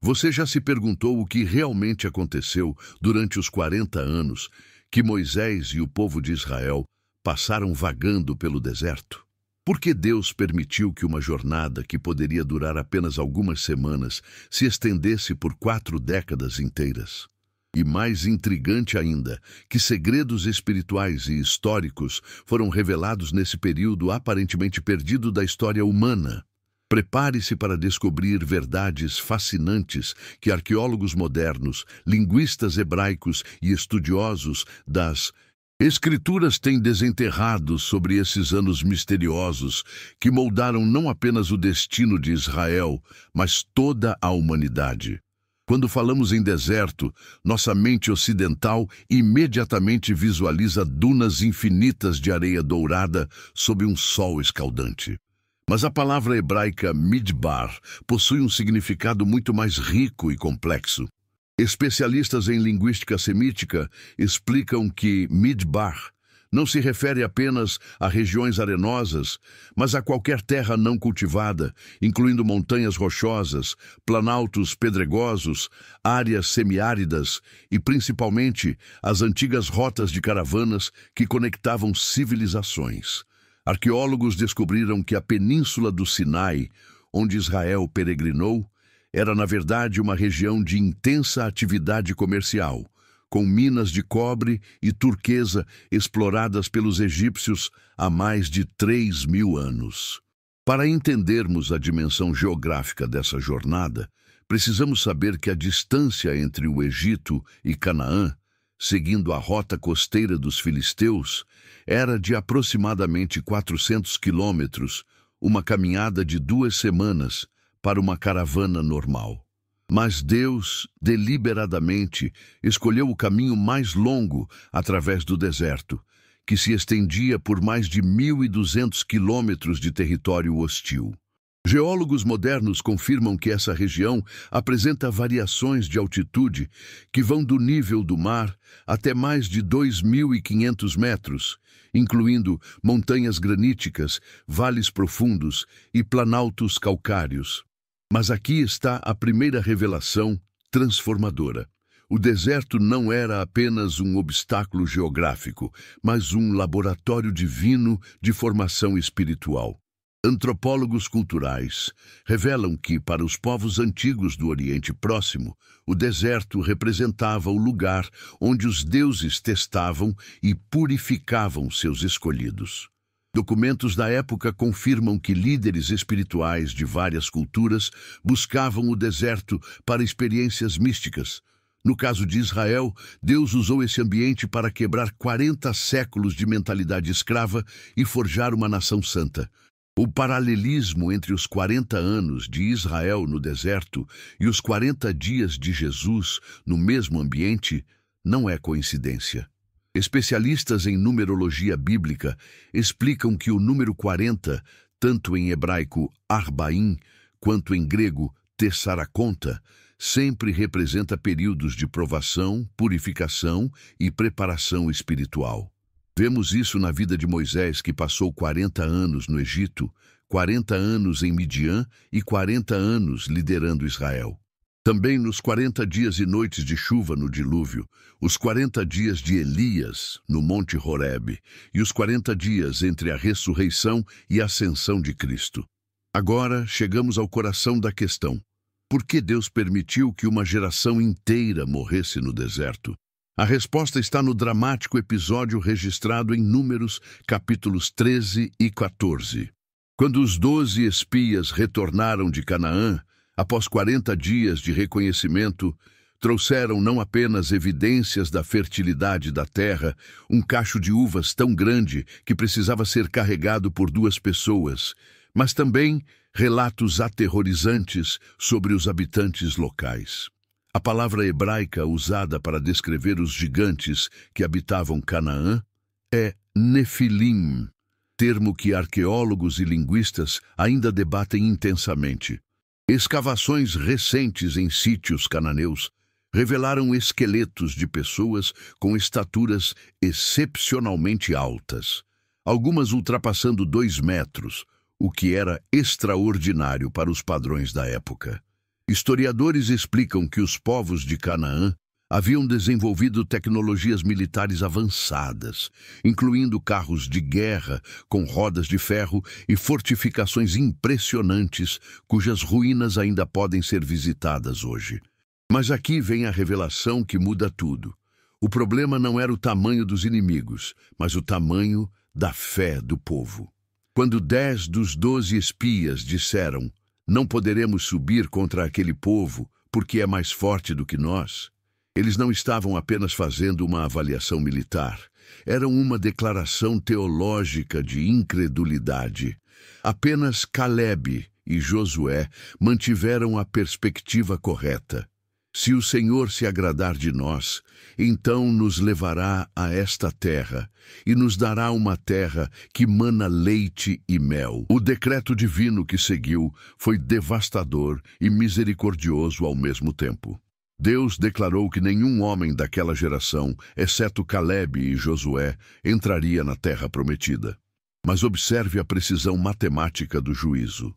Você já se perguntou o que realmente aconteceu durante os 40 anos que Moisés e o povo de Israel passaram vagando pelo deserto? Por que Deus permitiu que uma jornada que poderia durar apenas algumas semanas se estendesse por 4 décadas inteiras? E mais intrigante ainda, que segredos espirituais e históricos foram revelados nesse período aparentemente perdido da história humana. Prepare-se para descobrir verdades fascinantes que arqueólogos modernos, linguistas hebraicos e estudiosos das Escrituras têm desenterrado sobre esses anos misteriosos que moldaram não apenas o destino de Israel, mas toda a humanidade. Quando falamos em deserto, nossa mente ocidental imediatamente visualiza dunas infinitas de areia dourada sob um sol escaldante. Mas a palavra hebraica midbar possui um significado muito mais rico e complexo. Especialistas em linguística semítica explicam que midbar não se refere apenas a regiões arenosas, mas a qualquer terra não cultivada, incluindo montanhas rochosas, planaltos pedregosos, áreas semiáridas e, principalmente, as antigas rotas de caravanas que conectavam civilizações. Arqueólogos descobriram que a península do Sinai, onde Israel peregrinou, era na verdade uma região de intensa atividade comercial, com minas de cobre e turquesa exploradas pelos egípcios há mais de 3.000 anos. Para entendermos a dimensão geográfica dessa jornada, precisamos saber que a distância entre o Egito e Canaã, seguindo a rota costeira dos filisteus, era de aproximadamente 400 quilômetros, uma caminhada de 2 semanas para uma caravana normal. Mas Deus, deliberadamente, escolheu o caminho mais longo através do deserto, que se estendia por mais de 1.200 quilômetros de território hostil. Geólogos modernos confirmam que essa região apresenta variações de altitude que vão do nível do mar até mais de 2.500 metros, incluindo montanhas graníticas, vales profundos e planaltos calcários. Mas aqui está a primeira revelação transformadora. O deserto não era apenas um obstáculo geográfico, mas um laboratório divino de formação espiritual. Antropólogos culturais revelam que, para os povos antigos do Oriente Próximo, o deserto representava o lugar onde os deuses testavam e purificavam seus escolhidos. Documentos da época confirmam que líderes espirituais de várias culturas buscavam o deserto para experiências místicas. No caso de Israel, Deus usou esse ambiente para quebrar 40 séculos de mentalidade escrava e forjar uma nação santa. O paralelismo entre os 40 anos de Israel no deserto e os 40 dias de Jesus no mesmo ambiente não é coincidência. Especialistas em numerologia bíblica explicam que o número 40, tanto em hebraico Arbaim quanto em grego Tessaraconta, sempre representa períodos de provação, purificação e preparação espiritual. Vemos isso na vida de Moisés, que passou 40 anos no Egito, 40 anos em Midian e 40 anos liderando Israel. Também nos 40 dias e noites de chuva no dilúvio, os 40 dias de Elias no Monte Horebe e os 40 dias entre a ressurreição e a ascensão de Cristo. Agora chegamos ao coração da questão. Por que Deus permitiu que uma geração inteira morresse no deserto? A resposta está no dramático episódio registrado em Números, capítulos 13 e 14. Quando os 12 espias retornaram de Canaã, após 40 dias de reconhecimento, trouxeram não apenas evidências da fertilidade da terra, um cacho de uvas tão grande que precisava ser carregado por 2 pessoas, mas também relatos aterrorizantes sobre os habitantes locais. A palavra hebraica usada para descrever os gigantes que habitavam Canaã é Nefilim, termo que arqueólogos e linguistas ainda debatem intensamente. Escavações recentes em sítios cananeus revelaram esqueletos de pessoas com estaturas excepcionalmente altas, algumas ultrapassando 2 metros, o que era extraordinário para os padrões da época. Historiadores explicam que os povos de Canaã haviam desenvolvido tecnologias militares avançadas, incluindo carros de guerra com rodas de ferro e fortificações impressionantes, cujas ruínas ainda podem ser visitadas hoje. Mas aqui vem a revelação que muda tudo. O problema não era o tamanho dos inimigos, mas o tamanho da fé do povo. Quando 10 dos 12 espias disseram: "Não poderemos subir contra aquele povo, porque é mais forte do que nós", eles não estavam apenas fazendo uma avaliação militar. Eram uma declaração teológica de incredulidade. Apenas Caleb e Josué mantiveram a perspectiva correta. Se o Senhor se agradar de nós, então nos levará a esta terra e nos dará uma terra que mana leite e mel. O decreto divino que seguiu foi devastador e misericordioso ao mesmo tempo. Deus declarou que nenhum homem daquela geração, exceto Caleb e Josué, entraria na terra prometida. Mas observe a precisão matemática do juízo.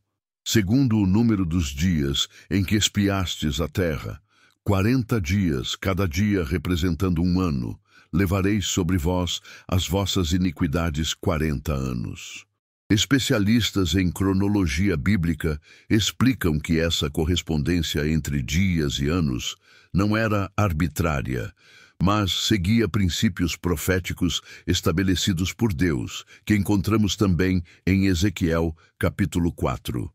Segundo o número dos dias em que espiastes a terra, 40 dias, cada dia representando um ano, levareis sobre vós as vossas iniquidades 40 anos. Especialistas em cronologia bíblica explicam que essa correspondência entre dias e anos não era arbitrária, mas seguia princípios proféticos estabelecidos por Deus, que encontramos também em Ezequiel, capítulo 4.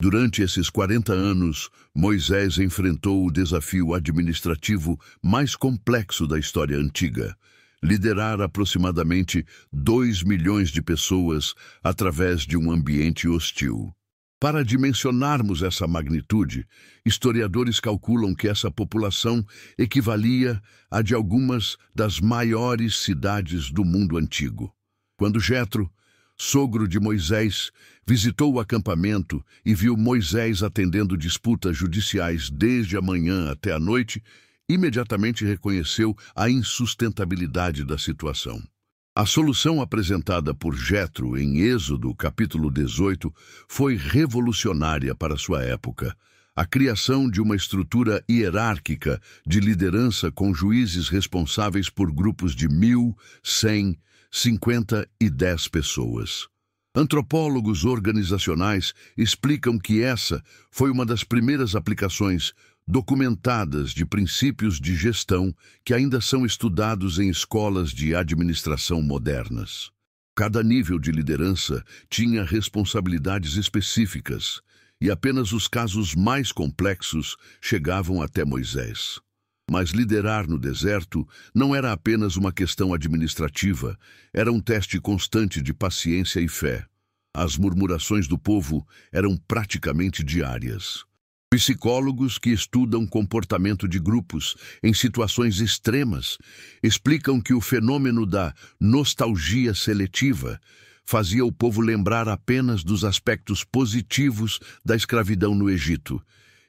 Durante esses 40 anos, Moisés enfrentou o desafio administrativo mais complexo da história antiga: liderar aproximadamente 2 milhões de pessoas através de um ambiente hostil. Para dimensionarmos essa magnitude, historiadores calculam que essa população equivalia à de algumas das maiores cidades do mundo antigo. Quando Jetro, sogro de Moisés, visitou o acampamento e viu Moisés atendendo disputas judiciais desde a manhã até a noite, imediatamente reconheceu a insustentabilidade da situação. A solução apresentada por Jetro em Êxodo, capítulo 18, foi revolucionária para sua época. A criação de uma estrutura hierárquica de liderança com juízes responsáveis por grupos de 1.000, 100, 50 e 10 pessoas. Antropólogos organizacionais explicam que essa foi uma das primeiras aplicações documentadas de princípios de gestão que ainda são estudados em escolas de administração modernas. Cada nível de liderança tinha responsabilidades específicas, e apenas os casos mais complexos chegavam até Moisés. Mas liderar no deserto não era apenas uma questão administrativa, era um teste constante de paciência e fé. As murmurações do povo eram praticamente diárias. Psicólogos que estudam comportamento de grupos em situações extremas explicam que o fenômeno da nostalgia seletiva fazia o povo lembrar apenas dos aspectos positivos da escravidão no Egito,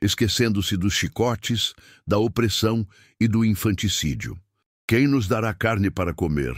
esquecendo-se dos chicotes, da opressão e do infanticídio. Quem nos dará carne para comer?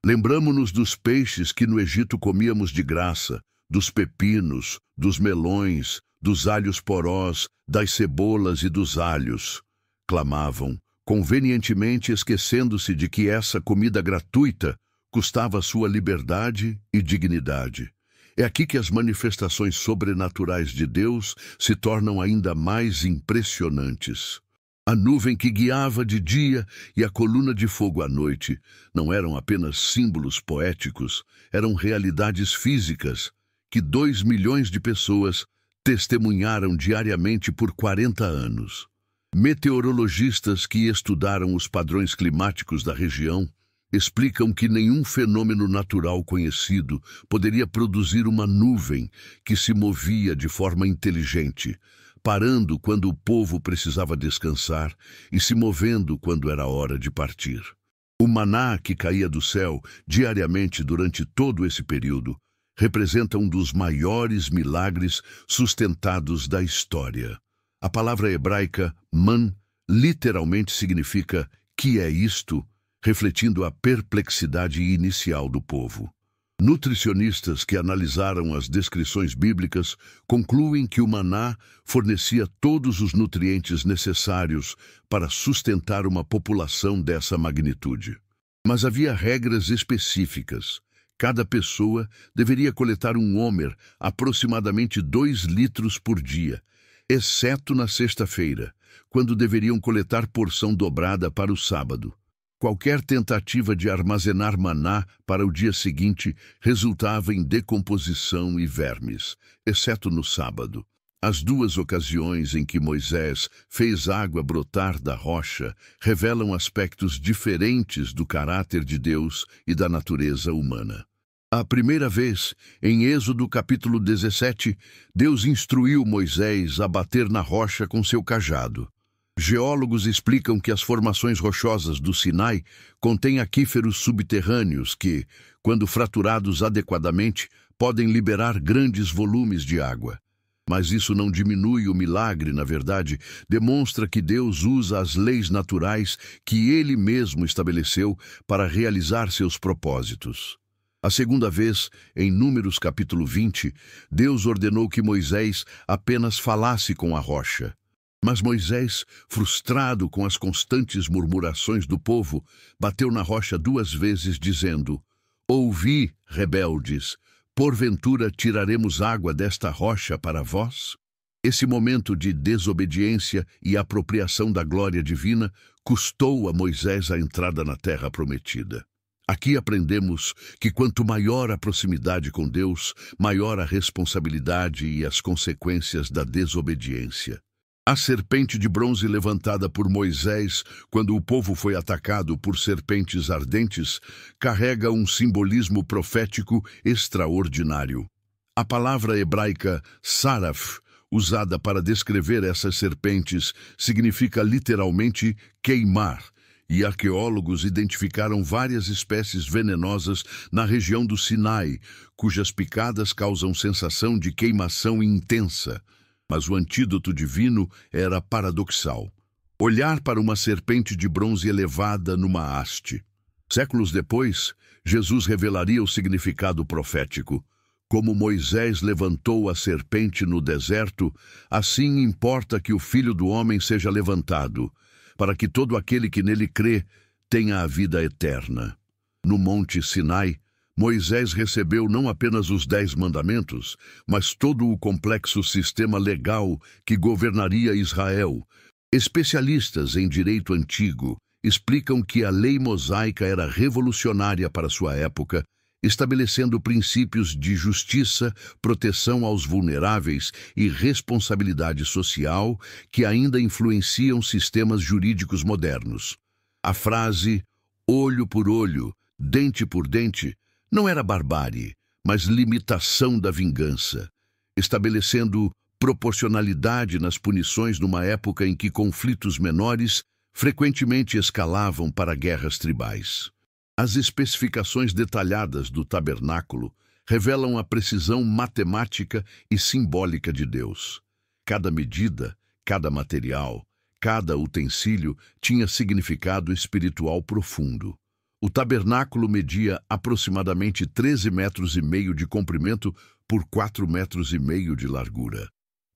Lembramo-nos dos peixes que no Egito comíamos de graça, dos pepinos, dos melões, dos alhos porós, das cebolas e dos alhos, clamavam, convenientemente esquecendo-se de que essa comida gratuita custava sua liberdade e dignidade. É aqui que as manifestações sobrenaturais de Deus se tornam ainda mais impressionantes. A nuvem que guiava de dia e a coluna de fogo à noite não eram apenas símbolos poéticos, eram realidades físicas que 2 milhões de pessoas testemunharam diariamente por 40 anos. Meteorologistas que estudaram os padrões climáticos da região explicam que nenhum fenômeno natural conhecido poderia produzir uma nuvem que se movia de forma inteligente, parando quando o povo precisava descansar e se movendo quando era hora de partir. O maná que caía do céu diariamente durante todo esse período representa um dos maiores milagres sustentados da história. A palavra hebraica man literalmente significa "que é isto?", refletindo a perplexidade inicial do povo. Nutricionistas que analisaram as descrições bíblicas concluem que o maná fornecia todos os nutrientes necessários para sustentar uma população dessa magnitude. Mas havia regras específicas. Cada pessoa deveria coletar um homer, aproximadamente 2 litros por dia, exceto na sexta-feira, quando deveriam coletar porção dobrada para o sábado. Qualquer tentativa de armazenar maná para o dia seguinte resultava em decomposição e vermes, exceto no sábado. As 2 ocasiões em que Moisés fez água brotar da rocha revelam aspectos diferentes do caráter de Deus e da natureza humana. A primeira vez, em Êxodo capítulo 17, Deus instruiu Moisés a bater na rocha com seu cajado. Geólogos explicam que as formações rochosas do Sinai contêm aquíferos subterrâneos que, quando fraturados adequadamente, podem liberar grandes volumes de água. Mas isso não diminui o milagre, na verdade, demonstra que Deus usa as leis naturais que Ele mesmo estabeleceu para realizar seus propósitos. A segunda vez, em Números capítulo 20, Deus ordenou que Moisés apenas falasse com a rocha. Mas Moisés, frustrado com as constantes murmurações do povo, bateu na rocha 2 vezes, dizendo: "Ouvi, rebeldes, porventura tiraremos água desta rocha para vós?" Esse momento de desobediência e apropriação da glória divina custou a Moisés a entrada na terra prometida. Aqui aprendemos que quanto maior a proximidade com Deus, maior a responsabilidade e as consequências da desobediência. A serpente de bronze levantada por Moisés quando o povo foi atacado por serpentes ardentes carrega um simbolismo profético extraordinário. A palavra hebraica saraf, usada para descrever essas serpentes, significa literalmente queimar, e arqueólogos identificaram várias espécies venenosas na região do Sinai, cujas picadas causam sensação de queimação intensa. Mas o antídoto divino era paradoxal: olhar para uma serpente de bronze elevada numa haste. Séculos depois, Jesus revelaria o significado profético. Como Moisés levantou a serpente no deserto, assim importa que o Filho do Homem seja levantado, para que todo aquele que nele crê tenha a vida eterna. No Monte Sinai, Moisés recebeu não apenas os 10 mandamentos, mas todo o complexo sistema legal que governaria Israel. Especialistas em direito antigo explicam que a lei mosaica era revolucionária para sua época, estabelecendo princípios de justiça, proteção aos vulneráveis e responsabilidade social que ainda influenciam sistemas jurídicos modernos. A frase "olho por olho, dente por dente" não era barbárie, mas limitação da vingança, estabelecendo proporcionalidade nas punições numa época em que conflitos menores frequentemente escalavam para guerras tribais. As especificações detalhadas do tabernáculo revelam a precisão matemática e simbólica de Deus. Cada medida, cada material, cada utensílio tinha significado espiritual profundo. O tabernáculo media aproximadamente 13,5 metros de comprimento por 4,5 metros de largura.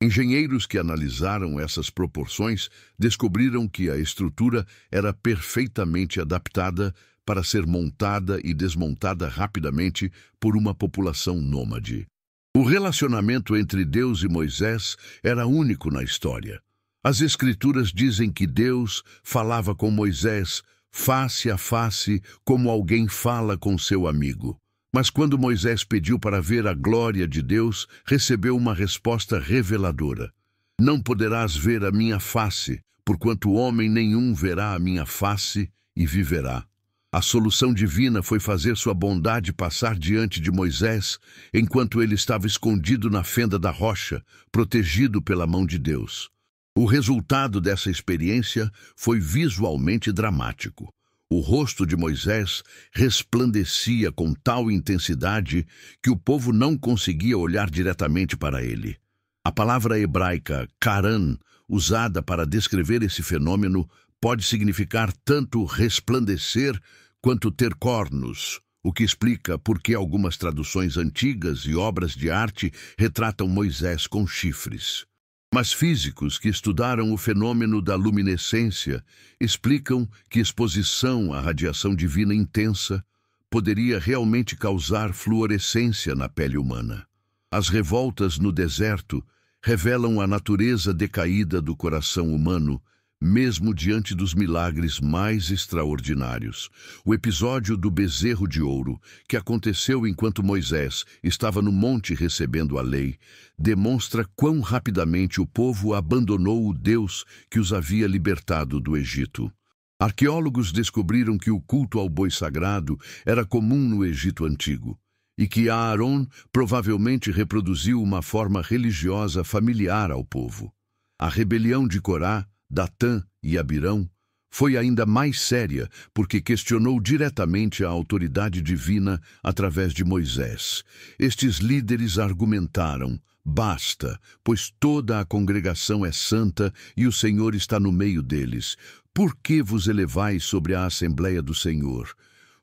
Engenheiros que analisaram essas proporções descobriram que a estrutura era perfeitamente adaptada para ser montada e desmontada rapidamente por uma população nômade. O relacionamento entre Deus e Moisés era único na história. As Escrituras dizem que Deus falava com Moisés face a face, como alguém fala com seu amigo. Mas quando Moisés pediu para ver a glória de Deus, recebeu uma resposta reveladora: "Não poderás ver a minha face, porquanto homem nenhum verá a minha face e viverá." A solução divina foi fazer sua bondade passar diante de Moisés, enquanto ele estava escondido na fenda da rocha, protegido pela mão de Deus. O resultado dessa experiência foi visualmente dramático. O rosto de Moisés resplandecia com tal intensidade que o povo não conseguia olhar diretamente para ele. A palavra hebraica karan, usada para descrever esse fenômeno, pode significar tanto resplandecer quanto ter cornos, o que explica por que algumas traduções antigas e obras de arte retratam Moisés com chifres. Mas físicos que estudaram o fenômeno da luminescência explicam que exposição à radiação divina intensa poderia realmente causar fluorescência na pele humana. As revoltas no deserto revelam a natureza decaída do coração humano, mesmo diante dos milagres mais extraordinários. O episódio do bezerro de ouro, que aconteceu enquanto Moisés estava no monte recebendo a lei, demonstra quão rapidamente o povo abandonou o Deus que os havia libertado do Egito. Arqueólogos descobriram que o culto ao boi sagrado era comum no Egito antigo, e que Aaron provavelmente reproduziu uma forma religiosa familiar ao povo. A rebelião de Corá, Datã e Abirão foi ainda mais séria porque questionou diretamente a autoridade divina através de Moisés. Estes líderes argumentaram: basta, pois toda a congregação é santa e o Senhor está no meio deles. Por que vos elevais sobre a Assembleia do Senhor?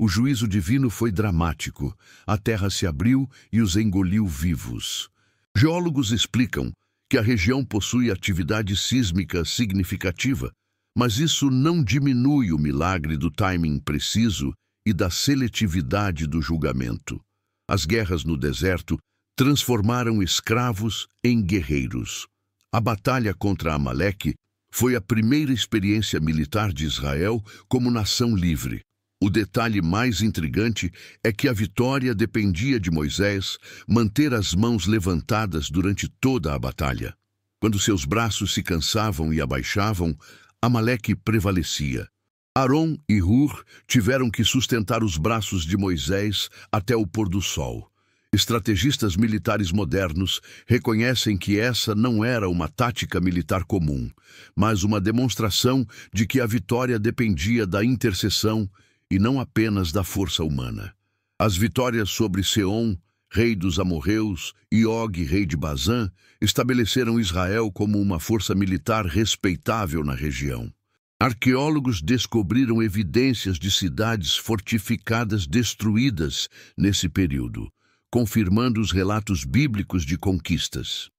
O juízo divino foi dramático. A terra se abriu e os engoliu vivos. Geólogos explicam que a região possui atividade sísmica significativa, mas isso não diminui o milagre do timing preciso e da seletividade do julgamento. As guerras no deserto transformaram escravos em guerreiros. A batalha contra Amaleque foi a primeira experiência militar de Israel como nação livre. O detalhe mais intrigante é que a vitória dependia de Moisés manter as mãos levantadas durante toda a batalha. Quando seus braços se cansavam e abaixavam, Amaleque prevalecia. Aron e Hur tiveram que sustentar os braços de Moisés até o pôr do sol. Estrategistas militares modernos reconhecem que essa não era uma tática militar comum, mas uma demonstração de que a vitória dependia da intercessão e não apenas da força humana. As vitórias sobre Seom, rei dos amorreus, e Og, rei de Bazã, estabeleceram Israel como uma força militar respeitável na região. Arqueólogos descobriram evidências de cidades fortificadas destruídas nesse período, confirmando os relatos bíblicos de conquistas.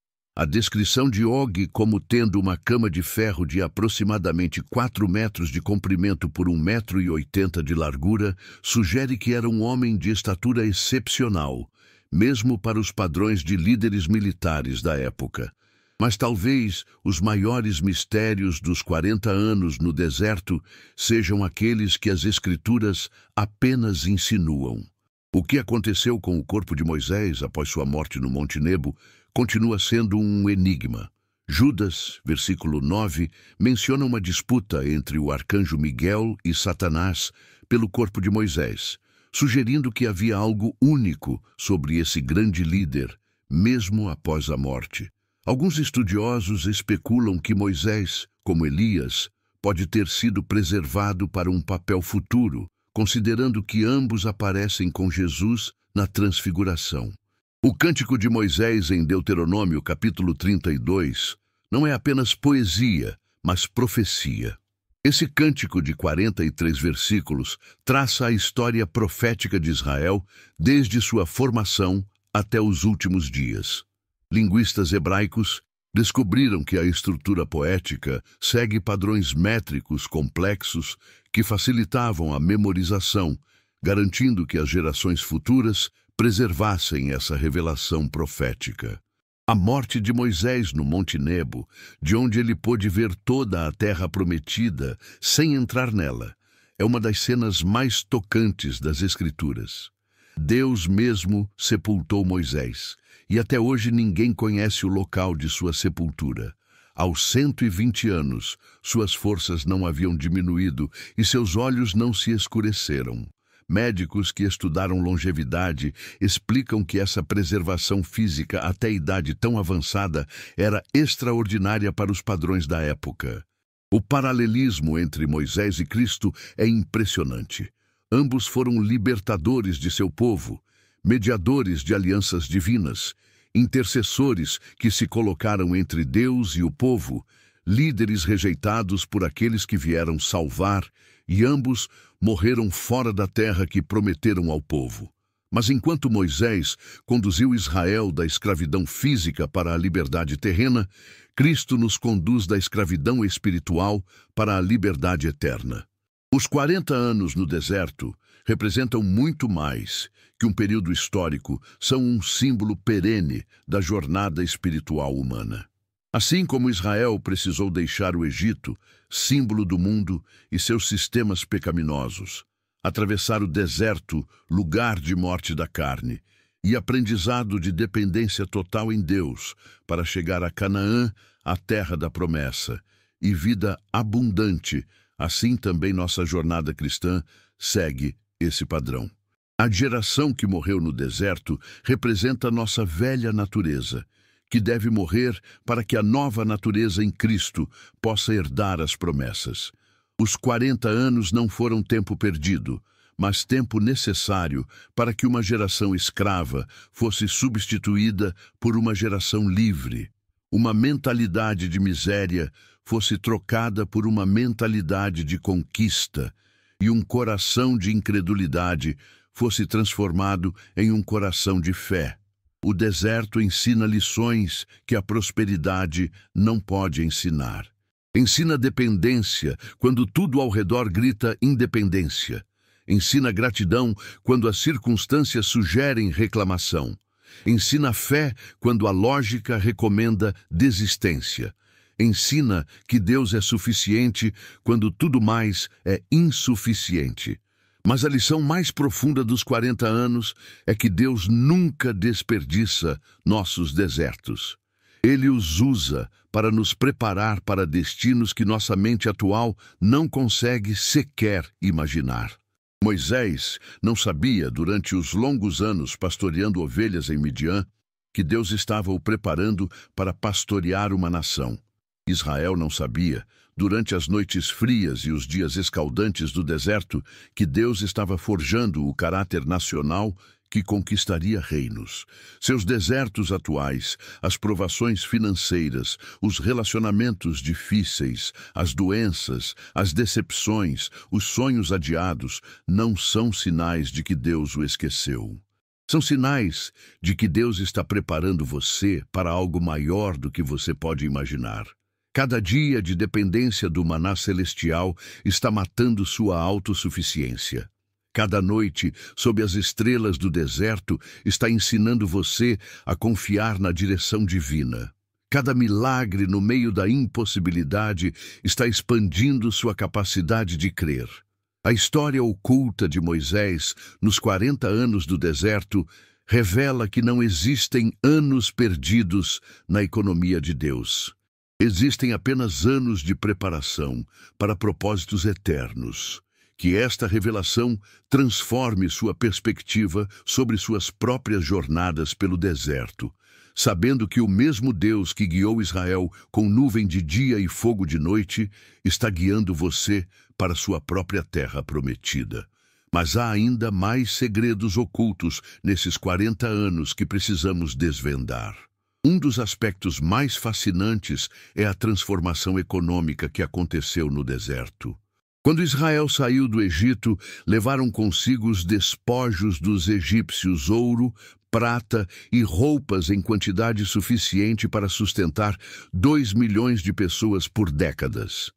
A descrição de Og como tendo uma cama de ferro de aproximadamente 4 metros de comprimento por 1,80 m de largura sugere que era um homem de estatura excepcional, mesmo para os padrões de líderes militares da época. Mas talvez os maiores mistérios dos 40 anos no deserto sejam aqueles que as Escrituras apenas insinuam. O que aconteceu com o corpo de Moisés após sua morte no Monte Nebo continua sendo um enigma. Judas, versículo 9, menciona uma disputa entre o arcanjo Miguel e Satanás pelo corpo de Moisés, sugerindo que havia algo único sobre esse grande líder, mesmo após a morte. Alguns estudiosos especulam que Moisés, como Elias, pode ter sido preservado para um papel futuro, considerando que ambos aparecem com Jesus na transfiguração. O Cântico de Moisés em Deuteronômio, capítulo 32, não é apenas poesia, mas profecia. Esse cântico de 43 versículos traça a história profética de Israel desde sua formação até os últimos dias. Linguistas hebraicos descobriram que a estrutura poética segue padrões métricos complexos que facilitavam a memorização, garantindo que as gerações futuras preservassem essa revelação profética. A morte de Moisés no Monte Nebo, de onde ele pôde ver toda a terra prometida sem entrar nela, é uma das cenas mais tocantes das Escrituras. Deus mesmo sepultou Moisés, e até hoje ninguém conhece o local de sua sepultura. Aos 120 anos, suas forças não haviam diminuído e seus olhos não se escureceram. Médicos que estudaram longevidade explicam que essa preservação física até idade tão avançada era extraordinária para os padrões da época. O paralelismo entre Moisés e Cristo é impressionante. Ambos foram libertadores de seu povo, mediadores de alianças divinas, intercessores que se colocaram entre Deus e o povo, líderes rejeitados por aqueles que vieram salvar, e ambos morreram fora da terra que prometeram ao povo. Mas enquanto Moisés conduziu Israel da escravidão física para a liberdade terrena, Cristo nos conduz da escravidão espiritual para a liberdade eterna. Os 40 anos no deserto representam muito mais que um período histórico, são um símbolo perene da jornada espiritual humana. Assim como Israel precisou deixar o Egito, símbolo do mundo e seus sistemas pecaminosos, atravessar o deserto, lugar de morte da carne, e aprendizado de dependência total em Deus, para chegar a Canaã, a terra da promessa, e vida abundante, assim também nossa jornada cristã segue esse padrão. A geração que morreu no deserto representa nossa velha natureza, que deve morrer para que a nova natureza em Cristo possa herdar as promessas. Os 40 anos não foram tempo perdido, mas tempo necessário para que uma geração escrava fosse substituída por uma geração livre. Uma mentalidade de miséria fosse trocada por uma mentalidade de conquista, e um coração de incredulidade fosse transformado em um coração de fé. O deserto ensina lições que a prosperidade não pode ensinar. Ensina dependência quando tudo ao redor grita independência. Ensina gratidão quando as circunstâncias sugerem reclamação. Ensina fé quando a lógica recomenda desistência. Ensina que Deus é suficiente quando tudo mais é insuficiente. Mas a lição mais profunda dos 40 anos é que Deus nunca desperdiça nossos desertos. Ele os usa para nos preparar para destinos que nossa mente atual não consegue sequer imaginar. Moisés não sabia, durante os longos anos pastoreando ovelhas em Midian, que Deus estava o preparando para pastorear uma nação. Israel não sabia, durante as noites frias e os dias escaldantes do deserto, que Deus estava forjando o caráter nacional que conquistaria reinos. Seus desertos atuais, as provações financeiras, os relacionamentos difíceis, as doenças, as decepções, os sonhos adiados, não são sinais de que Deus o esqueceu. São sinais de que Deus está preparando você para algo maior do que você pode imaginar. Cada dia de dependência do maná celestial está matando sua autossuficiência. Cada noite, sob as estrelas do deserto, está ensinando você a confiar na direção divina. Cada milagre no meio da impossibilidade está expandindo sua capacidade de crer. A história oculta de Moisés, nos 40 anos do deserto, revela que não existem anos perdidos na economia de Deus. Existem apenas anos de preparação para propósitos eternos. Que esta revelação transforme sua perspectiva sobre suas próprias jornadas pelo deserto, sabendo que o mesmo Deus que guiou Israel com nuvem de dia e fogo de noite está guiando você para sua própria terra prometida. Mas há ainda mais segredos ocultos nesses 40 anos que precisamos desvendar. Um dos aspectos mais fascinantes é a transformação econômica que aconteceu no deserto. Quando Israel saiu do Egito, levaram consigo os despojos dos egípcios, ouro, prata e roupas em quantidade suficiente para sustentar 2 milhões de pessoas por décadas.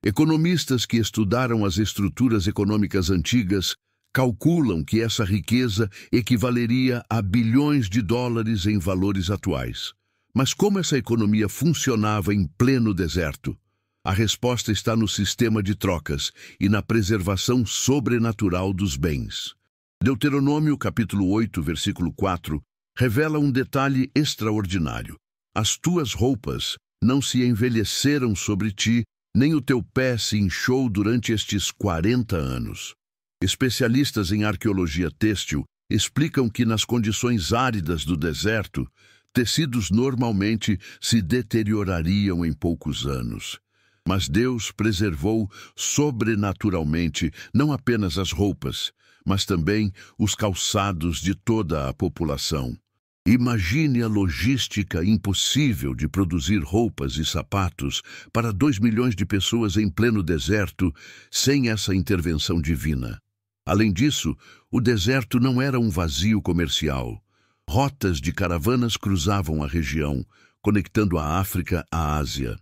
Economistas que estudaram as estruturas econômicas antigas calculam que essa riqueza equivaleria a bilhões de dólares em valores atuais. Mas como essa economia funcionava em pleno deserto? A resposta está no sistema de trocas e na preservação sobrenatural dos bens. Deuteronômio capítulo 8, versículo 4, revela um detalhe extraordinário. As tuas roupas não se envelheceram sobre ti, nem o teu pé se inchou durante estes 40 anos. Especialistas em arqueologia têxtil explicam que nas condições áridas do deserto, tecidos normalmente se deteriorariam em poucos anos. Mas Deus preservou sobrenaturalmente não apenas as roupas, mas também os calçados de toda a população. Imagine a logística impossível de produzir roupas e sapatos para 2 milhões de pessoas em pleno deserto sem essa intervenção divina. Além disso, o deserto não era um vazio comercial. Rotas de caravanas cruzavam a região, conectando a África à Ásia.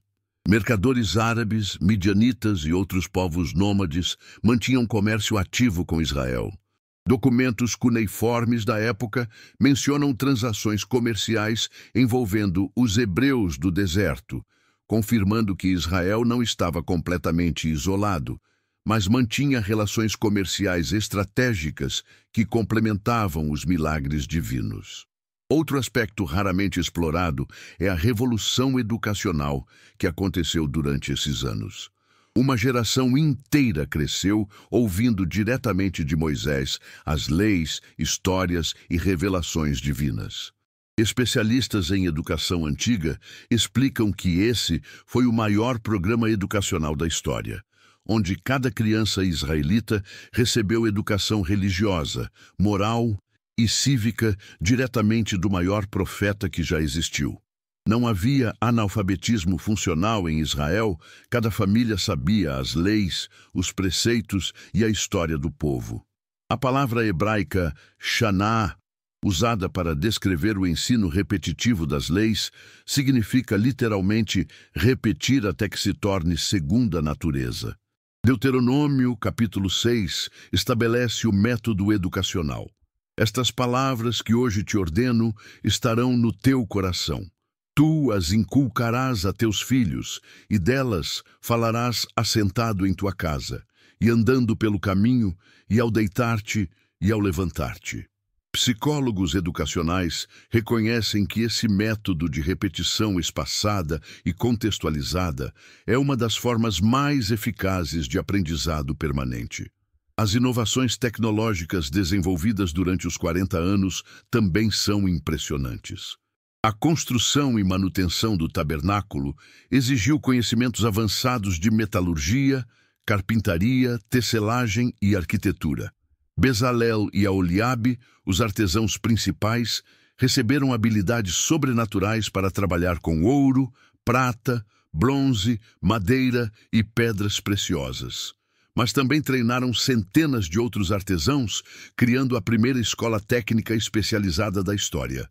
Mercadores árabes, midianitas e outros povos nômades mantinham comércio ativo com Israel. Documentos cuneiformes da época mencionam transações comerciais envolvendo os hebreus do deserto, confirmando que Israel não estava completamente isolado, mas mantinha relações comerciais estratégicas que complementavam os milagres divinos. Outro aspecto raramente explorado é a revolução educacional que aconteceu durante esses anos. Uma geração inteira cresceu ouvindo diretamente de Moisés as leis, histórias e revelações divinas. Especialistas em educação antiga explicam que esse foi o maior programa educacional da história, onde cada criança israelita recebeu educação religiosa, moral e cívica diretamente do maior profeta que já existiu. Não havia analfabetismo funcional em Israel, cada família sabia as leis, os preceitos e a história do povo. A palavra hebraica shaná, usada para descrever o ensino repetitivo das leis, significa literalmente repetir até que se torne segunda natureza. Deuteronômio, capítulo 6, estabelece o método educacional. Estas palavras que hoje te ordeno estarão no teu coração. Tu as inculcarás a teus filhos, e delas falarás assentado em tua casa, e andando pelo caminho, e ao deitar-te e ao levantar-te. Psicólogos educacionais reconhecem que esse método de repetição espaçada e contextualizada é uma das formas mais eficazes de aprendizado permanente. As inovações tecnológicas desenvolvidas durante os 40 anos também são impressionantes. A construção e manutenção do tabernáculo exigiu conhecimentos avançados de metalurgia, carpintaria, tecelagem e arquitetura. Bezalel e Aholiabe, os artesãos principais, receberam habilidades sobrenaturais para trabalhar com ouro, prata, bronze, madeira e pedras preciosas. Mas também treinaram centenas de outros artesãos, criando a primeira escola técnica especializada da história.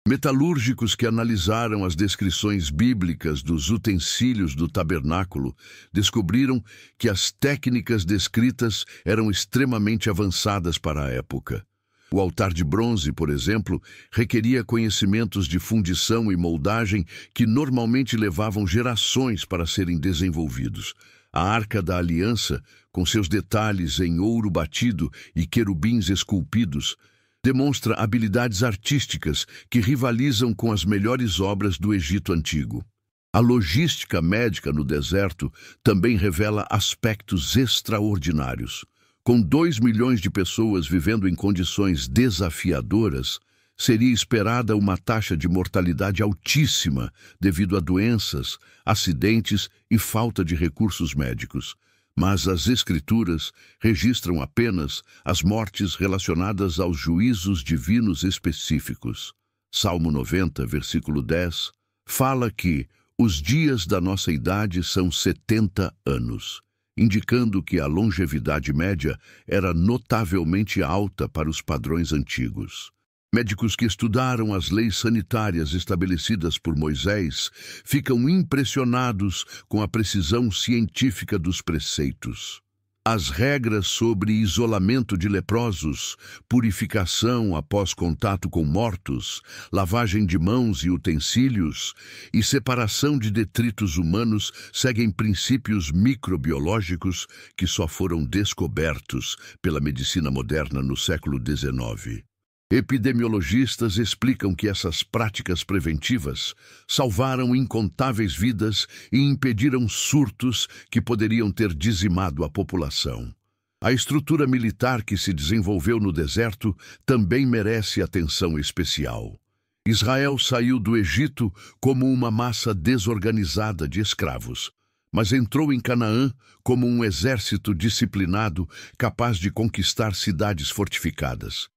Metalúrgicos que analisaram as descrições bíblicas dos utensílios do tabernáculo descobriram que as técnicas descritas eram extremamente avançadas para a época. O altar de bronze, por exemplo, requeria conhecimentos de fundição e moldagem que normalmente levavam gerações para serem desenvolvidos. A Arca da Aliança, com seus detalhes em ouro batido e querubins esculpidos, demonstra habilidades artísticas que rivalizam com as melhores obras do Egito Antigo. A logística médica no deserto também revela aspectos extraordinários. Com 2 milhões de pessoas vivendo em condições desafiadoras, seria esperada uma taxa de mortalidade altíssima devido a doenças, acidentes e falta de recursos médicos. Mas as Escrituras registram apenas as mortes relacionadas aos juízos divinos específicos. Salmo 90, versículo 10, fala que os dias da nossa idade são 70 anos, indicando que a longevidade média era notavelmente alta para os padrões antigos. Médicos que estudaram as leis sanitárias estabelecidas por Moisés ficam impressionados com a precisão científica dos preceitos. As regras sobre isolamento de leprosos, purificação após contato com mortos, lavagem de mãos e utensílios e separação de detritos humanos seguem princípios microbiológicos que só foram descobertos pela medicina moderna no século XIX. Epidemiologistas explicam que essas práticas preventivas salvaram incontáveis vidas e impediram surtos que poderiam ter dizimado a população. A estrutura militar que se desenvolveu no deserto também merece atenção especial. Israel saiu do Egito como uma massa desorganizada de escravos, mas entrou em Canaã como um exército disciplinado capaz de conquistar cidades fortificadas.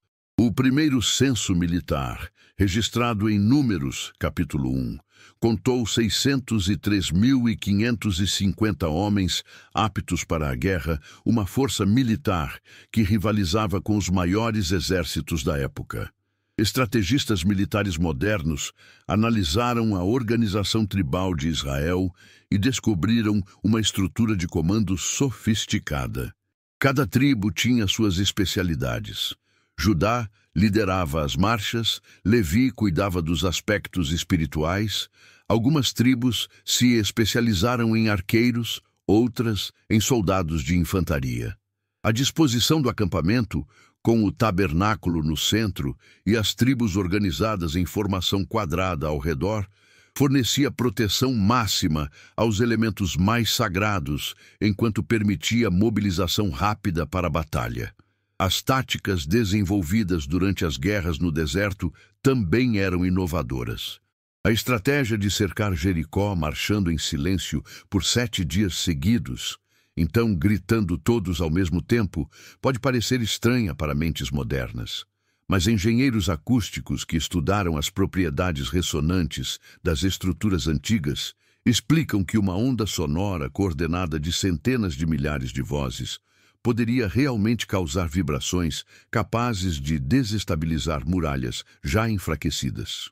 O primeiro censo militar, registrado em Números, capítulo 1, contou 603.550 homens aptos para a guerra, uma força militar que rivalizava com os maiores exércitos da época. Estrategistas militares modernos analisaram a organização tribal de Israel e descobriram uma estrutura de comando sofisticada. Cada tribo tinha suas especialidades. Judá liderava as marchas, Levi cuidava dos aspectos espirituais, algumas tribos se especializaram em arqueiros, outras em soldados de infantaria. A disposição do acampamento, com o tabernáculo no centro e as tribos organizadas em formação quadrada ao redor, fornecia proteção máxima aos elementos mais sagrados, enquanto permitia mobilização rápida para a batalha. As táticas desenvolvidas durante as guerras no deserto também eram inovadoras. A estratégia de cercar Jericó marchando em silêncio por 7 dias seguidos, então gritando todos ao mesmo tempo, pode parecer estranha para mentes modernas. Mas engenheiros acústicos que estudaram as propriedades ressonantes das estruturas antigas explicam que uma onda sonora coordenada de centenas de milhares de vozes poderia realmente causar vibrações capazes de desestabilizar muralhas já enfraquecidas.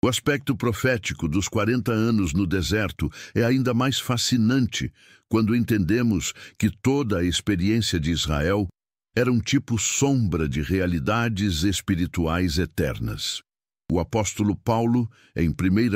O aspecto profético dos 40 anos no deserto é ainda mais fascinante quando entendemos que toda a experiência de Israel era um tipo sombra de realidades espirituais eternas. O apóstolo Paulo, em 1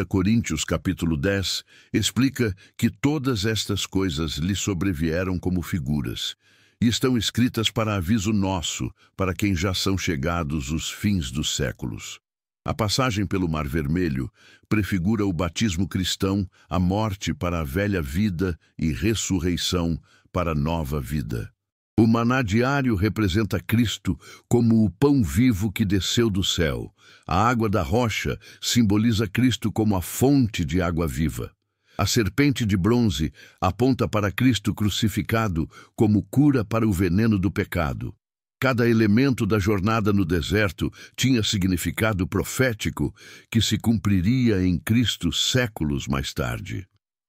Coríntios capítulo 10, explica que todas estas coisas lhe sobrevieram como figuras, e estão escritas para aviso nosso, para quem já são chegados os fins dos séculos. A passagem pelo Mar Vermelho prefigura o batismo cristão, a morte para a velha vida e ressurreição para a nova vida. O maná diário representa Cristo como o pão vivo que desceu do céu. A água da rocha simboliza Cristo como a fonte de água viva. A serpente de bronze aponta para Cristo crucificado como cura para o veneno do pecado. Cada elemento da jornada no deserto tinha significado profético que se cumpriria em Cristo séculos mais tarde.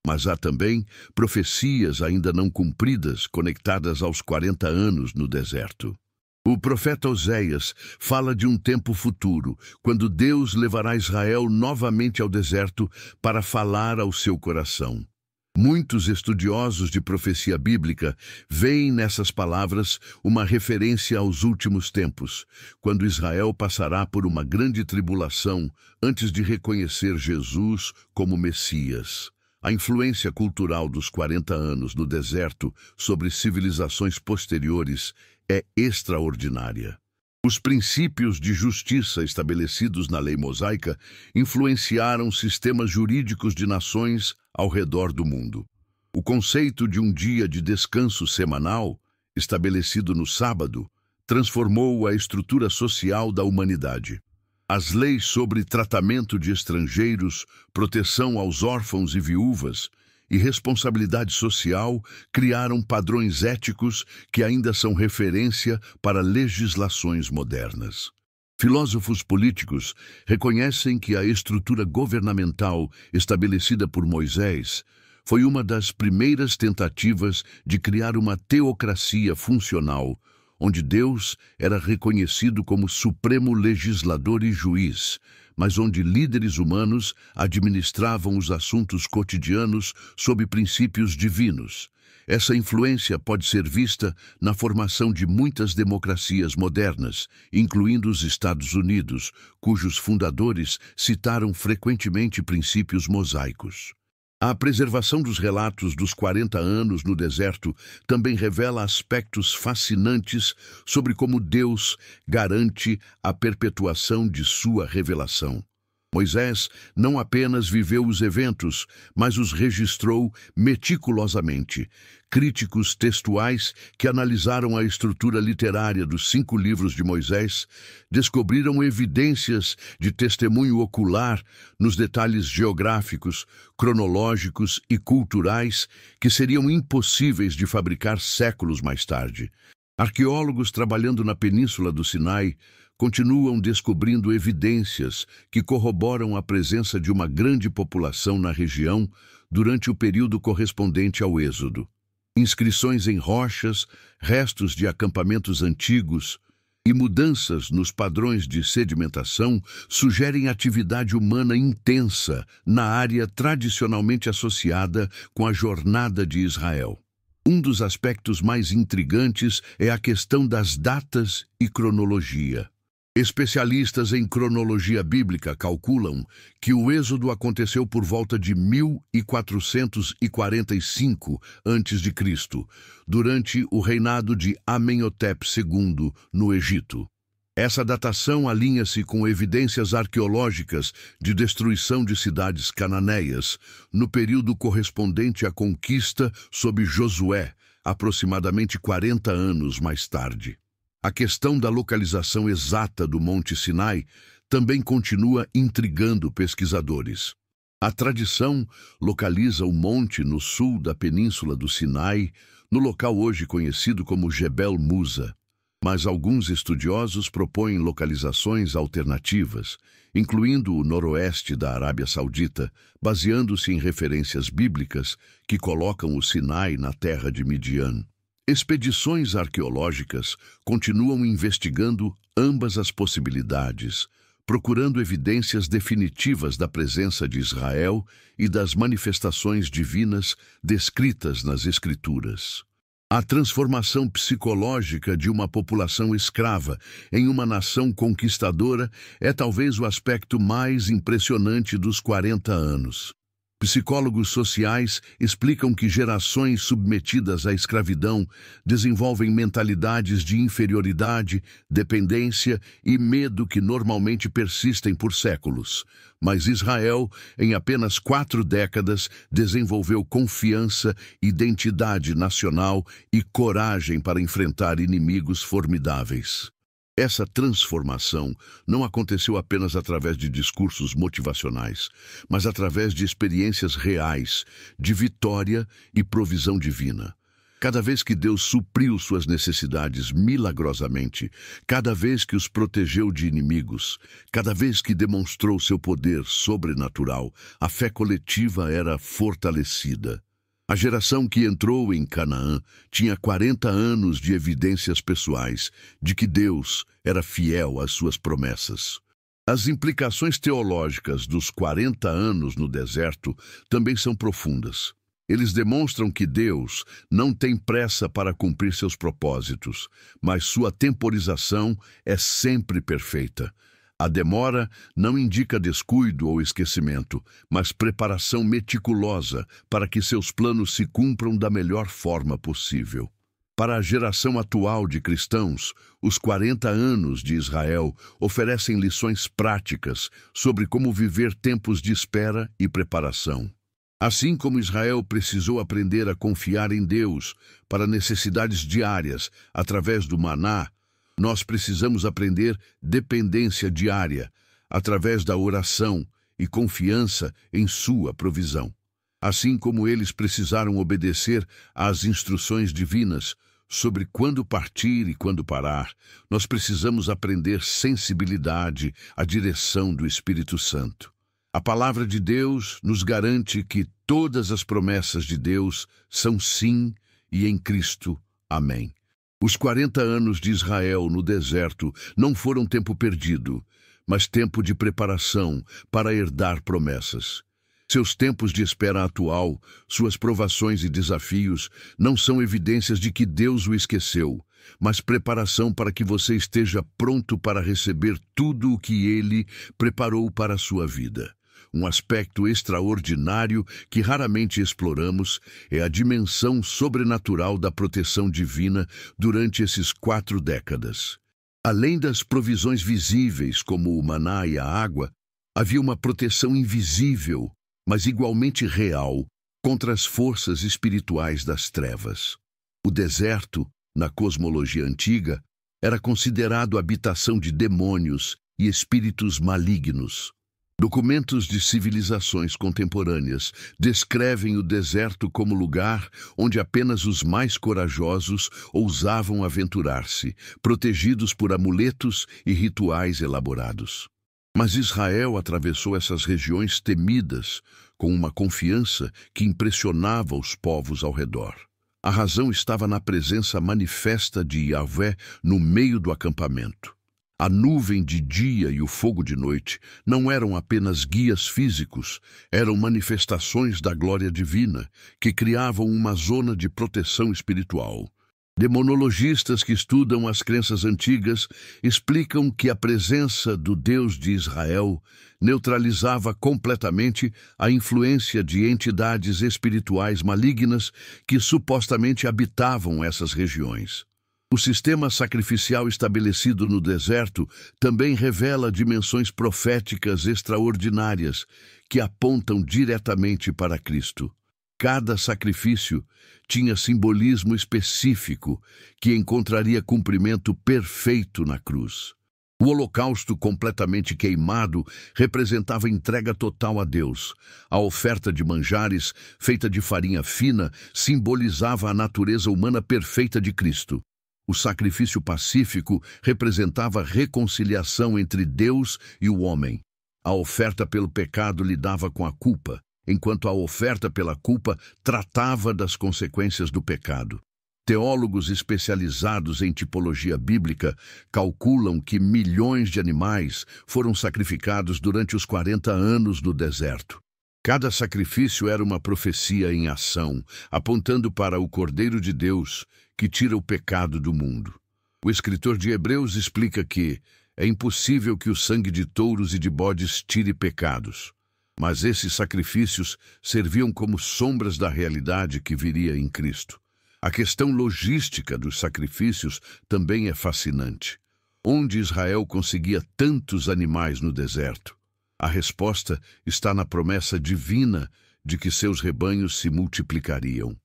Mas há também profecias ainda não cumpridas conectadas aos 40 anos no deserto. O profeta Oséias fala de um tempo futuro, quando Deus levará Israel novamente ao deserto para falar ao seu coração. Muitos estudiosos de profecia bíblica veem nessas palavras uma referência aos últimos tempos, quando Israel passará por uma grande tribulação antes de reconhecer Jesus como Messias. A influência cultural dos 40 anos no deserto sobre civilizações posteriores é extraordinária. Os princípios de justiça estabelecidos na lei mosaica influenciaram sistemas jurídicos de nações ao redor do mundo. O conceito de um dia de descanso semanal, estabelecido no sábado, transformou a estrutura social da humanidade. As leis sobre tratamento de estrangeiros, proteção aos órfãos e viúvas e responsabilidade social criaram padrões éticos que ainda são referência para legislações modernas. Filósofos políticos reconhecem que a estrutura governamental estabelecida por Moisés foi uma das primeiras tentativas de criar uma teocracia funcional, onde Deus era reconhecido como supremo legislador e juiz, mas onde líderes humanos administravam os assuntos cotidianos sob princípios divinos. Essa influência pode ser vista na formação de muitas democracias modernas, incluindo os Estados Unidos, cujos fundadores citaram frequentemente princípios mosaicos. A preservação dos relatos dos 40 anos no deserto também revela aspectos fascinantes sobre como Deus garante a perpetuação de sua revelação. Moisés não apenas viveu os eventos, mas os registrou meticulosamente. Críticos textuais que analisaram a estrutura literária dos 5 livros de Moisés descobriram evidências de testemunho ocular nos detalhes geográficos, cronológicos e culturais que seriam impossíveis de fabricar séculos mais tarde. Arqueólogos trabalhando na Península do Sinai continuam descobrindo evidências que corroboram a presença de uma grande população na região durante o período correspondente ao Êxodo. Inscrições em rochas, restos de acampamentos antigos e mudanças nos padrões de sedimentação sugerem atividade humana intensa na área tradicionalmente associada com a jornada de Israel. Um dos aspectos mais intrigantes é a questão das datas e cronologia. Especialistas em cronologia bíblica calculam que o Êxodo aconteceu por volta de 1445 a.C., durante o reinado de Amenhotep II no Egito. Essa datação alinha-se com evidências arqueológicas de destruição de cidades cananeias no período correspondente à conquista sob Josué, aproximadamente 40 anos mais tarde. A questão da localização exata do Monte Sinai também continua intrigando pesquisadores. A tradição localiza o monte no sul da Península do Sinai, no local hoje conhecido como Jebel Musa. Mas alguns estudiosos propõem localizações alternativas, incluindo o noroeste da Arábia Saudita, baseando-se em referências bíblicas que colocam o Sinai na terra de Midian. Expedições arqueológicas continuam investigando ambas as possibilidades, procurando evidências definitivas da presença de Israel e das manifestações divinas descritas nas Escrituras. A transformação psicológica de uma população escrava em uma nação conquistadora é talvez o aspecto mais impressionante dos 40 anos. Psicólogos sociais explicam que gerações submetidas à escravidão desenvolvem mentalidades de inferioridade, dependência e medo que normalmente persistem por séculos. Mas Israel, em apenas 4 décadas, desenvolveu confiança, identidade nacional e coragem para enfrentar inimigos formidáveis. Essa transformação não aconteceu apenas através de discursos motivacionais, mas através de experiências reais, de vitória e provisão divina. Cada vez que Deus supriu suas necessidades milagrosamente, cada vez que os protegeu de inimigos, cada vez que demonstrou seu poder sobrenatural, a fé coletiva era fortalecida. A geração que entrou em Canaã tinha 40 anos de evidências pessoais de que Deus era fiel às suas promessas. As implicações teológicas dos 40 anos no deserto também são profundas. Eles demonstram que Deus não tem pressa para cumprir seus propósitos, mas sua temporização é sempre perfeita. A demora não indica descuido ou esquecimento, mas preparação meticulosa para que seus planos se cumpram da melhor forma possível. Para a geração atual de cristãos, os 40 anos de Israel oferecem lições práticas sobre como viver tempos de espera e preparação. Assim como Israel precisou aprender a confiar em Deus para necessidades diárias através do maná, nós precisamos aprender dependência diária através da oração e confiança em sua provisão. Assim como eles precisaram obedecer às instruções divinas sobre quando partir e quando parar, nós precisamos aprender sensibilidade à direção do Espírito Santo. A palavra de Deus nos garante que todas as promessas de Deus são sim e em Cristo. Amém. Os 40 anos de Israel no deserto não foram tempo perdido, mas tempo de preparação para herdar promessas. Seus tempos de espera atual, suas provações e desafios, não são evidências de que Deus o esqueceu, mas preparação para que você esteja pronto para receber tudo o que Ele preparou para a sua vida. Um aspecto extraordinário que raramente exploramos é a dimensão sobrenatural da proteção divina durante esses 4 décadas. Além das provisões visíveis, como o maná e a água, havia uma proteção invisível, mas igualmente real, contra as forças espirituais das trevas. O deserto, na cosmologia antiga, era considerado habitação de demônios e espíritos malignos. Documentos de civilizações contemporâneas descrevem o deserto como lugar onde apenas os mais corajosos ousavam aventurar-se, protegidos por amuletos e rituais elaborados. Mas Israel atravessou essas regiões temidas com uma confiança que impressionava os povos ao redor. A razão estava na presença manifesta de Yahvé no meio do acampamento. A nuvem de dia e o fogo de noite não eram apenas guias físicos, eram manifestações da glória divina que criavam uma zona de proteção espiritual. Demonologistas que estudam as crenças antigas explicam que a presença do Deus de Israel neutralizava completamente a influência de entidades espirituais malignas que supostamente habitavam essas regiões. O sistema sacrificial estabelecido no deserto também revela dimensões proféticas extraordinárias que apontam diretamente para Cristo. Cada sacrifício tinha simbolismo específico que encontraria cumprimento perfeito na cruz. O holocausto completamente queimado representava entrega total a Deus. A oferta de manjares, feita de farinha fina, simbolizava a natureza humana perfeita de Cristo. O sacrifício pacífico representava a reconciliação entre Deus e o homem. A oferta pelo pecado lidava com a culpa, enquanto a oferta pela culpa tratava das consequências do pecado. Teólogos especializados em tipologia bíblica calculam que milhões de animais foram sacrificados durante os 40 anos do deserto. Cada sacrifício era uma profecia em ação, apontando para o Cordeiro de Deus, que tira o pecado do mundo. O escritor de Hebreus explica que é impossível que o sangue de touros e de bodes tire pecados. Mas esses sacrifícios serviam como sombras da realidade que viria em Cristo. A questão logística dos sacrifícios também é fascinante. Onde Israel conseguia tantos animais no deserto? A resposta está na promessa divina de que seus rebanhos se multiplicariam.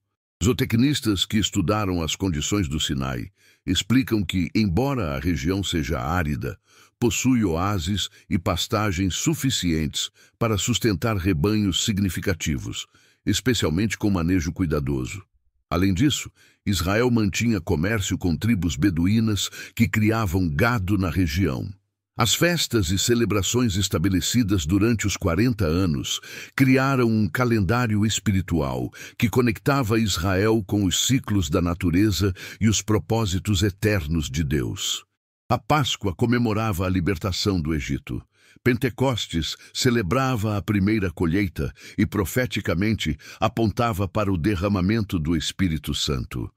Zootecnistas que estudaram as condições do Sinai explicam que, embora a região seja árida, possui oásis e pastagens suficientes para sustentar rebanhos significativos, especialmente com manejo cuidadoso. Além disso, Israel mantinha comércio com tribos beduínas que criavam gado na região. As festas e celebrações estabelecidas durante os 40 anos criaram um calendário espiritual que conectava Israel com os ciclos da natureza e os propósitos eternos de Deus. A Páscoa comemorava a libertação do Egito. Pentecostes celebrava a primeira colheita e, profeticamente, apontava para o derramamento do Espírito Santo.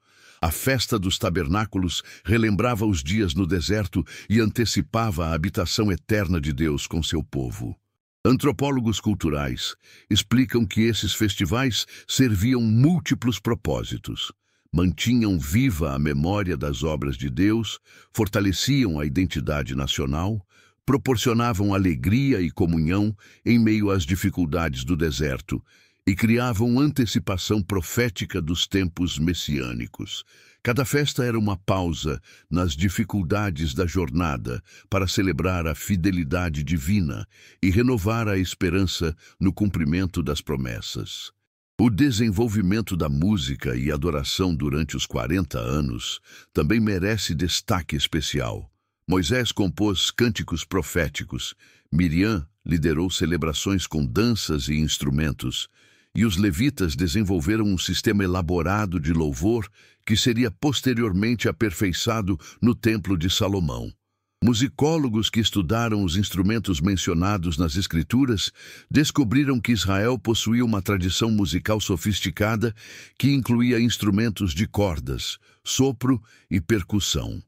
A festa dos tabernáculos relembrava os dias no deserto e antecipava a habitação eterna de Deus com seu povo. Antropólogos culturais explicam que esses festivais serviam múltiplos propósitos. Mantinham viva a memória das obras de Deus, fortaleciam a identidade nacional, proporcionavam alegria e comunhão em meio às dificuldades do deserto e criavam antecipação profética dos tempos messiânicos. Cada festa era uma pausa nas dificuldades da jornada para celebrar a fidelidade divina e renovar a esperança no cumprimento das promessas. O desenvolvimento da música e adoração durante os 40 anos também merece destaque especial. Moisés compôs cânticos proféticos, Miriam liderou celebrações com danças e instrumentos, e os levitas desenvolveram um sistema elaborado de louvor que seria posteriormente aperfeiçoado no Templo de Salomão. Musicólogos que estudaram os instrumentos mencionados nas Escrituras descobriram que Israel possuía uma tradição musical sofisticada que incluía instrumentos de cordas, sopro e percussão.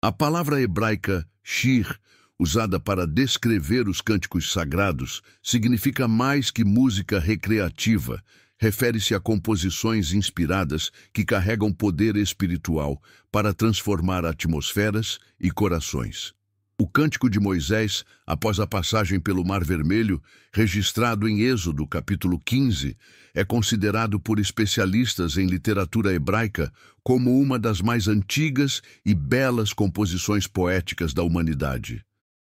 A palavra hebraica shir, usada para descrever os cânticos sagrados, significa mais que música recreativa. Refere-se a composições inspiradas que carregam poder espiritual para transformar atmosferas e corações. O Cântico de Moisés, após a passagem pelo Mar Vermelho, registrado em Êxodo, capítulo 15, é considerado por especialistas em literatura hebraica como uma das mais antigas e belas composições poéticas da humanidade.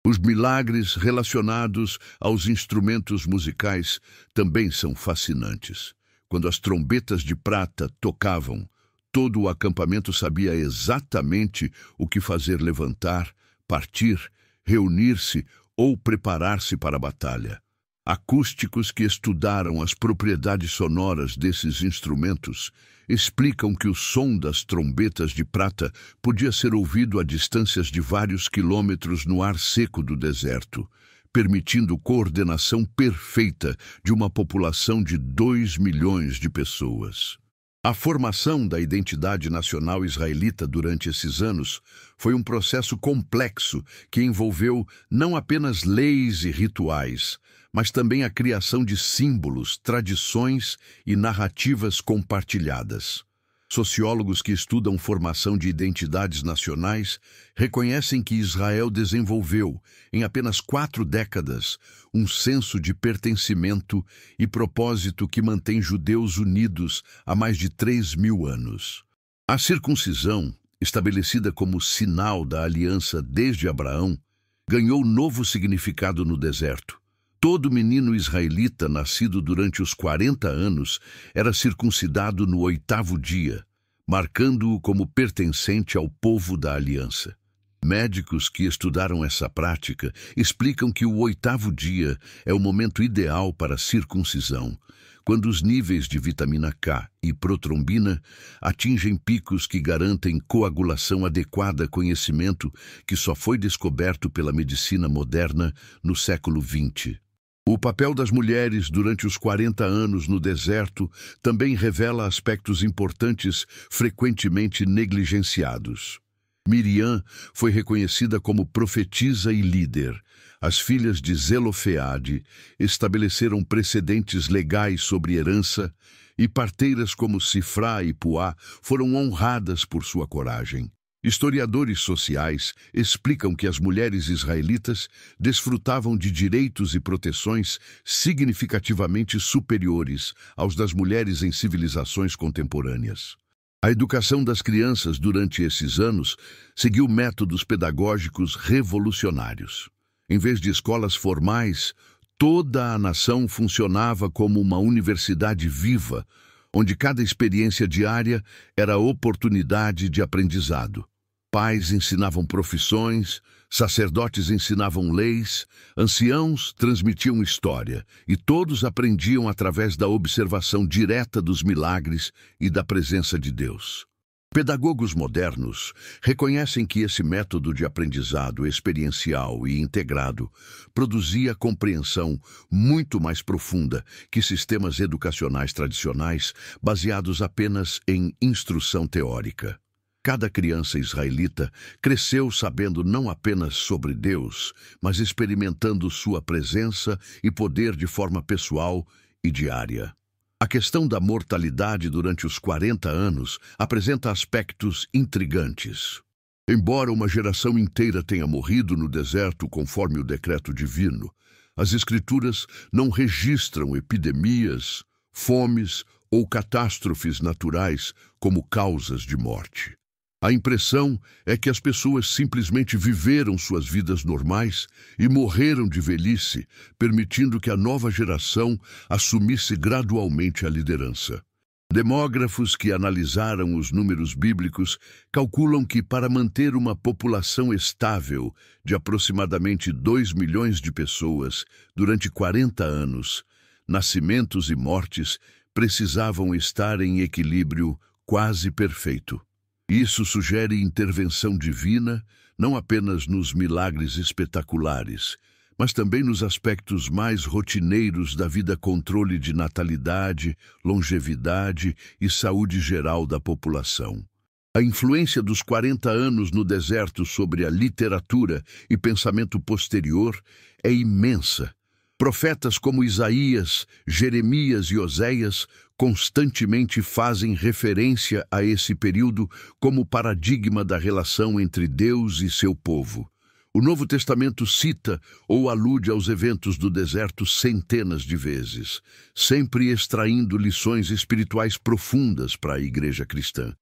Os milagres relacionados aos instrumentos musicais também são fascinantes. Quando as trombetas de prata tocavam, todo o acampamento sabia exatamente o que fazer: levantar, partir, reunir-se ou preparar-se para a batalha. Acústicos que estudaram as propriedades sonoras desses instrumentos explicam que o som das trombetas de prata podia ser ouvido a distâncias de vários quilômetros no ar seco do deserto, permitindo coordenação perfeita de uma população de 2 milhões de pessoas. A formação da identidade nacional israelita durante esses anos foi um processo complexo que envolveu não apenas leis e rituais, mas também a criação de símbolos, tradições e narrativas compartilhadas. Sociólogos que estudam formação de identidades nacionais reconhecem que Israel desenvolveu, em apenas 4 décadas, um senso de pertencimento e propósito que mantém judeus unidos há mais de 3.000 anos. A circuncisão, estabelecida como sinal da aliança desde Abraão, ganhou novo significado no deserto. Todo menino israelita nascido durante os 40 anos era circuncidado no 8º dia, marcando-o como pertencente ao povo da aliança. Médicos que estudaram essa prática explicam que o 8º dia é o momento ideal para a circuncisão, quando os níveis de vitamina K e protrombina atingem picos que garantem coagulação adequada, conhecimento que só foi descoberto pela medicina moderna no século XX. O papel das mulheres durante os 40 anos no deserto também revela aspectos importantes frequentemente negligenciados. Miriam foi reconhecida como profetisa e líder. As filhas de Zelofeade estabeleceram precedentes legais sobre herança, e parteiras como Sifrá e Puá foram honradas por sua coragem. Historiadores sociais explicam que as mulheres israelitas desfrutavam de direitos e proteções significativamente superiores aos das mulheres em civilizações contemporâneas. A educação das crianças durante esses anos seguiu métodos pedagógicos revolucionários. Em vez de escolas formais, toda a nação funcionava como uma universidade viva, onde cada experiência diária era oportunidade de aprendizado. Pais ensinavam profissões, sacerdotes ensinavam leis, anciãos transmitiam história, e todos aprendiam através da observação direta dos milagres e da presença de Deus. Pedagogos modernos reconhecem que esse método de aprendizado experiencial e integrado produzia compreensão muito mais profunda que sistemas educacionais tradicionais baseados apenas em instrução teórica. Cada criança israelita cresceu sabendo não apenas sobre Deus, mas experimentando sua presença e poder de forma pessoal e diária. A questão da mortalidade durante os 40 anos apresenta aspectos intrigantes. Embora uma geração inteira tenha morrido no deserto conforme o decreto divino, as Escrituras não registram epidemias, fomes ou catástrofes naturais como causas de morte. A impressão é que as pessoas simplesmente viveram suas vidas normais e morreram de velhice, permitindo que a nova geração assumisse gradualmente a liderança. Demógrafos que analisaram os números bíblicos calculam que, para manter uma população estável de aproximadamente 2 milhões de pessoas durante 40 anos, nascimentos e mortes precisavam estar em equilíbrio quase perfeito. Isso sugere intervenção divina, não apenas nos milagres espetaculares, mas também nos aspectos mais rotineiros da vida: controle de natalidade, longevidade e saúde geral da população. A influência dos 40 anos no deserto sobre a literatura e pensamento posterior é imensa. Profetas como Isaías, Jeremias e Oséias constantemente fazem referência a esse período como paradigma da relação entre Deus e seu povo. O Novo Testamento cita ou alude aos eventos do deserto centenas de vezes, sempre extraindo lições espirituais profundas para a igreja cristã.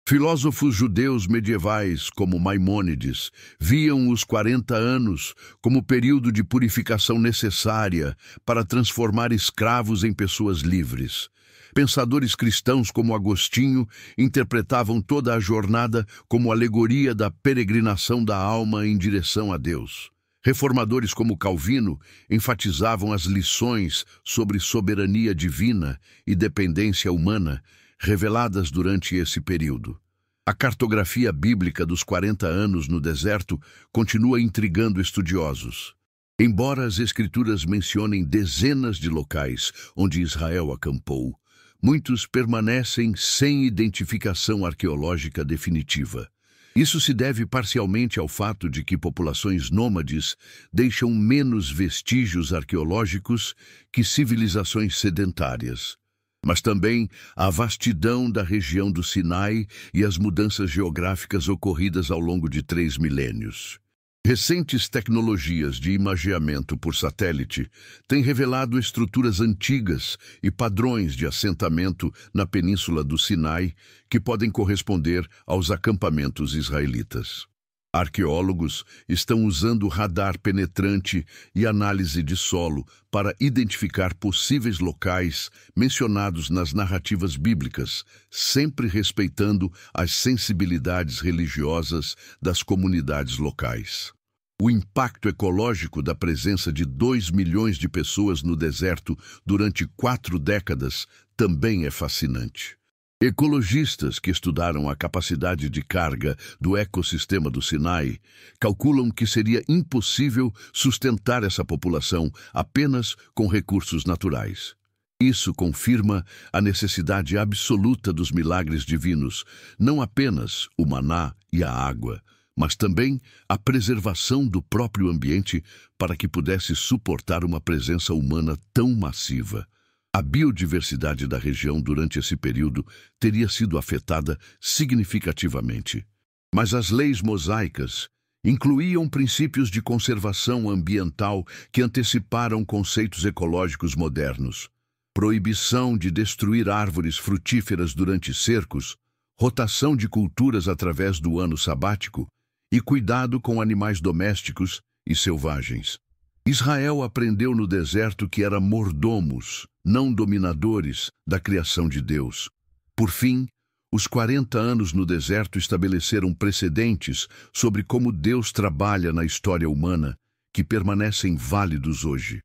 Filósofos judeus medievais, como Maimônides, viam os 40 anos como período de purificação necessária para transformar escravos em pessoas livres. Pensadores cristãos como Agostinho interpretavam toda a jornada como alegoria da peregrinação da alma em direção a Deus. Reformadores como Calvino enfatizavam as lições sobre soberania divina e dependência humana reveladas durante esse período. A cartografia bíblica dos 40 anos no deserto continua intrigando estudiosos. Embora as Escrituras mencionem dezenas de locais onde Israel acampou, muitos permanecem sem identificação arqueológica definitiva. Isso se deve parcialmente ao fato de que populações nômades deixam menos vestígios arqueológicos que civilizações sedentárias, mas também à vastidão da região do Sinai e as mudanças geográficas ocorridas ao longo de 3 milênios. Recentes tecnologias de imageamento por satélite têm revelado estruturas antigas e padrões de assentamento na península do Sinai que podem corresponder aos acampamentos israelitas. Arqueólogos estão usando radar penetrante e análise de solo para identificar possíveis locais mencionados nas narrativas bíblicas, sempre respeitando as sensibilidades religiosas das comunidades locais. O impacto ecológico da presença de 2 milhões de pessoas no deserto durante 4 décadas também é fascinante. Ecologistas que estudaram a capacidade de carga do ecossistema do Sinai calculam que seria impossível sustentar essa população apenas com recursos naturais. Isso confirma a necessidade absoluta dos milagres divinos, não apenas o maná e a água, mas também a preservação do próprio ambiente para que pudesse suportar uma presença humana tão massiva. A biodiversidade da região durante esse período teria sido afetada significativamente. Mas as leis mosaicas incluíam princípios de conservação ambiental que anteciparam conceitos ecológicos modernos. Proibição de destruir árvores frutíferas durante cercos, rotação de culturas através do ano sabático e cuidado com animais domésticos e selvagens. Israel aprendeu no deserto que era mordomos, não dominadores, da criação de Deus. Por fim, os 40 anos no deserto estabeleceram precedentes sobre como Deus trabalha na história humana, que permanecem válidos hoje.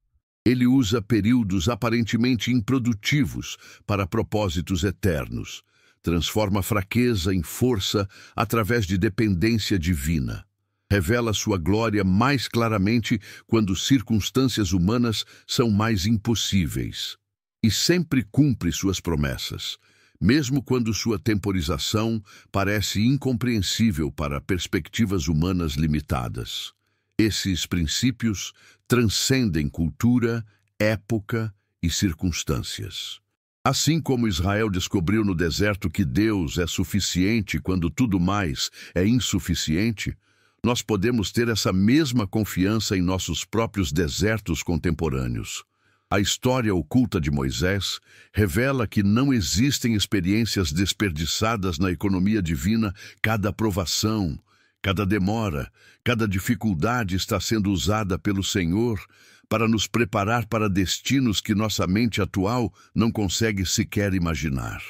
Ele usa períodos aparentemente improdutivos para propósitos eternos. Transforma fraqueza em força através de dependência divina. Revela sua glória mais claramente quando circunstâncias humanas são mais impossíveis. E sempre cumpre suas promessas, mesmo quando sua temporização parece incompreensível para perspectivas humanas limitadas. Esses princípios transcendem cultura, época e circunstâncias. Assim como Israel descobriu no deserto que Deus é suficiente quando tudo mais é insuficiente, nós podemos ter essa mesma confiança em nossos próprios desertos contemporâneos. A história oculta de Moisés revela que não existem experiências desperdiçadas na economia divina. Cada provação, cada demora, cada dificuldade está sendo usada pelo Senhor para nos preparar para destinos que nossa mente atual não consegue sequer imaginar.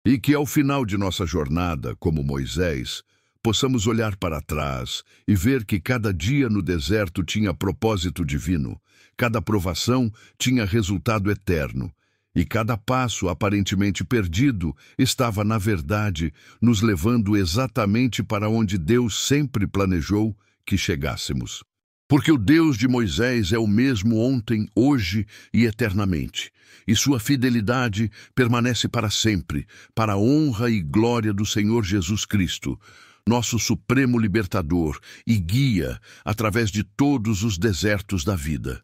E que ao final de nossa jornada, como Moisés, possamos olhar para trás e ver que cada dia no deserto tinha propósito divino, cada provação tinha resultado eterno, e cada passo aparentemente perdido estava, na verdade, nos levando exatamente para onde Deus sempre planejou que chegássemos. Porque o Deus de Moisés é o mesmo ontem, hoje e eternamente, e sua fidelidade permanece para sempre, para a honra e glória do Senhor Jesus Cristo, nosso supremo libertador e guia através de todos os desertos da vida.